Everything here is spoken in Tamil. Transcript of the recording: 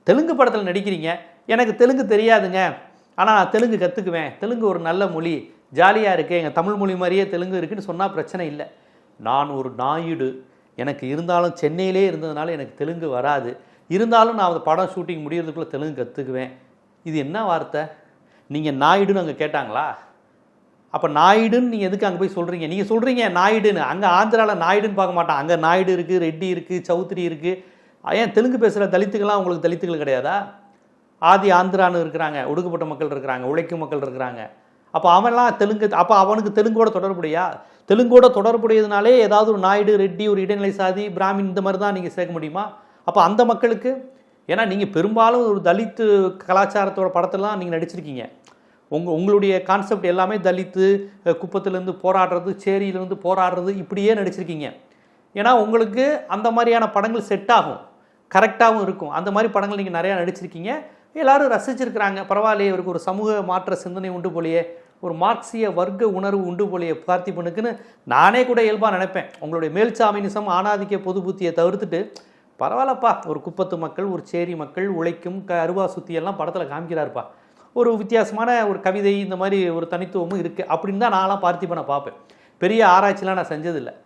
தெலுங்கு படத்தில் நடிக்கிறீங்க, எனக்கு தெலுங்கு தெரியாதுங்க, ஆனால் நான் தெலுங்கு கற்றுக்குவேன், தெலுங்கு ஒரு நல்ல மொழி, ஜாலியாக இருக்குது, எங்கள் தமிழ் மொழி மாதிரியே தெலுங்கு இருக்குதுன்னு சொன்னால் பிரச்சனை இல்லை. நான் ஒரு நாயுடு, எனக்கு இருந்தாலும் சென்னையிலே இருந்ததுனால எனக்கு தெலுங்கு வராது, இருந்தாலும் நான் அந்த படம் ஷூட்டிங் முடிகிறதுக்குள்ளே தெலுங்கு கற்றுக்குவேன். இது என்ன வார்த்தை? நீங்கள் நாயுடுன்னு அங்கே கேட்டாங்களா? அப்போ நாயுடுன்னு நீங்கள் எதுக்கு அங்கே போய் சொல்கிறீங்க? நீங்கள் சொல்கிறீங்க நாயுடுன்னு, அங்கே ஆந்திராவில் நாயுடுன்னு பார்க்க மாட்டான், அங்கே நாயுடு இருக்குது, ரெட்டி இருக்குது, சௌத்ரி இருக்குது. ஏன் தெலுங்கு பேசுகிற தலித்துக்கெல்லாம் உங்களுக்கு தலித்துகள் கிடையாதா? ஆதி ஆந்திரான்னு இருக்கிறாங்க, ஒடுக்கப்பட்ட மக்கள் இருக்கிறாங்க, உழைக்கும் மக்கள் இருக்கிறாங்க. அப்போ அவன்லாம் தெலுங்கு, அப்போ அவனுக்கு தெலுங்கோட தொடர்புடையா? தெலுங்கோட தொடர்புடையதுனாலே ஏதாவது ஒரு நாயுடு, ரெட்டி, ஒரு இடைநிலை சாதி, பிராமின் இந்த மாதிரி தான் நீங்கள் சேர்க்க முடியுமா? அப்போ அந்த மக்களுக்கு, ஏன்னா நீங்கள் பெரும்பாலும் ஒரு தலித்து கலாச்சாரத்தோட படத்தெல்லாம் நீங்கள் நடிச்சிருக்கீங்க. உங்களுடைய கான்செப்ட் எல்லாமே தலித்து, குப்பத்திலேருந்து போராடுறது, சேரியிலேருந்து போராடுறது, இப்படியே நடிச்சிருக்கீங்க. ஏன்னா உங்களுக்கு அந்த மாதிரியான படங்கள் செட் ஆகும், கரெக்டாகவும் இருக்கும். அந்த மாதிரி படங்கள் நீங்கள் நிறையா நடிச்சிருக்கீங்க, எல்லோரும் ரசிச்சிருக்கிறாங்க. பரவாயில்லையே, இவருக்கு ஒரு சமூக மாற்ற சிந்தனை உண்டு போலையே, ஒரு மார்க்சிய வர்க்க உணர்வு உண்டு போலையே பார்த்திபனுக்குன்னு நானே கூட இயல்பாக நினைப்பேன். உங்களுடைய மேல்சாமினிசம், ஆணாதிக்க பொது புத்தியை தவிர்த்துட்டு, பரவாயில்லப்பா, ஒரு குப்பத்து மக்கள், ஒரு சேரி மக்கள், உழைக்கும் அருவா சுத்தியெல்லாம் படத்தில் காமிக்கிறாருப்பா, ஒரு வித்தியாசமான ஒரு கவிதை, இந்த மாதிரி ஒரு தனித்துவமும் இருக்குது அப்படின்னு தான் நான்லாம் பார்த்திபனை பார்ப்பேன். பெரிய ஆராய்ச்சிலாம் நான் செஞ்சதில்லை.